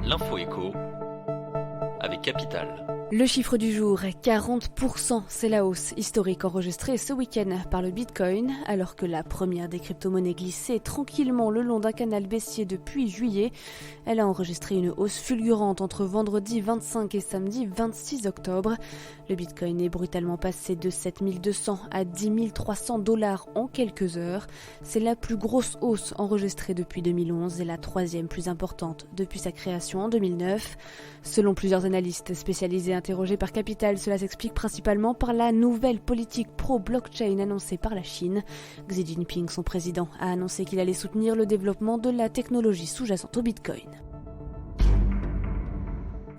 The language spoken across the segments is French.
L'info écho avec Capital. Le chiffre du jour, 40%, c'est la hausse historique enregistrée ce week-end par le Bitcoin, alors que la première des crypto-monnaies glissait tranquillement le long d'un canal baissier depuis juillet. Elle a enregistré une hausse fulgurante entre vendredi 25 et samedi 26 octobre. Le Bitcoin est brutalement passé de 7 200 à 10 300 $ en quelques heures. C'est la plus grosse hausse enregistrée depuis 2011 et la troisième plus importante depuis sa création en 2009. Selon plusieurs analystes spécialisés interrogés par Capital, cela s'explique principalement par la nouvelle politique pro-blockchain annoncée par la Chine. Xi Jinping, son président, a annoncé qu'il allait soutenir le développement de la technologie sous-jacente au Bitcoin.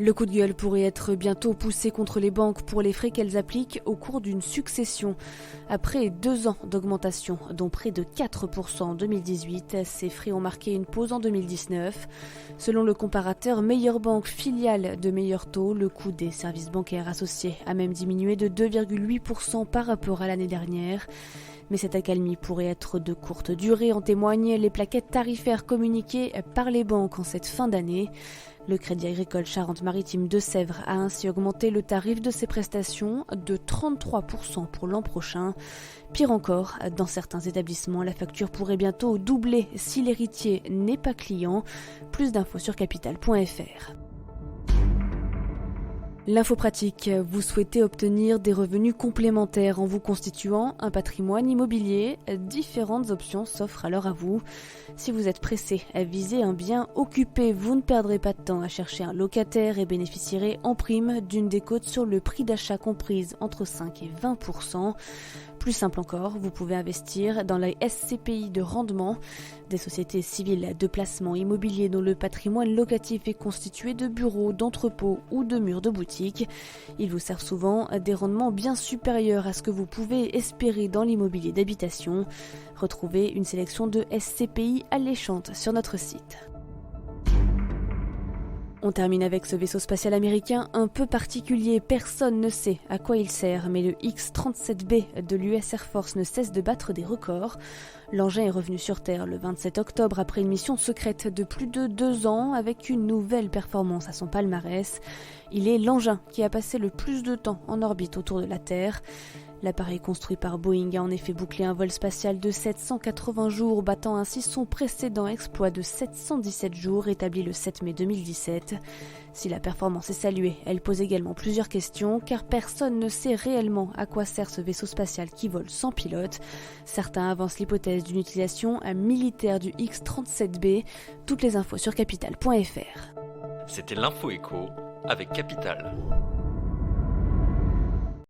Le coup de gueule pourrait être bientôt poussé contre les banques pour les frais qu'elles appliquent au cours d'une succession. Après 2 ans d'augmentation, dont près de 4% en 2018, ces frais ont marqué une pause en 2019. Selon le comparateur Meilleure Banque, filiale de Meilleur Taux, le coût des services bancaires associés a même diminué de 2,8% par rapport à l'année dernière. Mais cette accalmie pourrait être de courte durée, en témoignent les plaquettes tarifaires communiquées par les banques en cette fin d'année. Le Crédit Agricole Charente-Maritime de Sèvres a ainsi augmenté le tarif de ses prestations de 33% pour l'an prochain. Pire encore, dans certains établissements, la facture pourrait bientôt doubler si l'héritier n'est pas client. Plus d'infos sur capital.fr. L'info pratique, vous souhaitez obtenir des revenus complémentaires en vous constituant un patrimoine immobilier. Différentes options s'offrent alors à vous. Si vous êtes pressé à viser un bien occupé, vous ne perdrez pas de temps à chercher un locataire et bénéficierez en prime d'une décote sur le prix d'achat comprise entre 5 et 20%. Plus simple encore, vous pouvez investir dans la SCPI de rendement, des sociétés civiles de placement immobilier dont le patrimoine locatif est constitué de bureaux, d'entrepôts ou de murs de boutique. Ils vous servent souvent des rendements bien supérieurs à ce que vous pouvez espérer dans l'immobilier d'habitation. Retrouvez une sélection de SCPI alléchantes sur notre site. On termine avec ce vaisseau spatial américain un peu particulier. Personne ne sait à quoi il sert, mais le X-37B de l'US Air Force ne cesse de battre des records. L'engin est revenu sur Terre le 27 octobre après une mission secrète de plus de 2 ans avec une nouvelle performance à son palmarès. Il est l'engin qui a passé le plus de temps en orbite autour de la Terre. L'appareil construit par Boeing a en effet bouclé un vol spatial de 780 jours, battant ainsi son précédent exploit de 717 jours établi le 7 mai 2017. Si la performance est saluée, elle pose également plusieurs questions, car personne ne sait réellement à quoi sert ce vaisseau spatial qui vole sans pilote. Certains avancent l'hypothèse d'une utilisation militaire du X-37B. Toutes les infos sur capital.fr. C'était l'info écho avec Capital.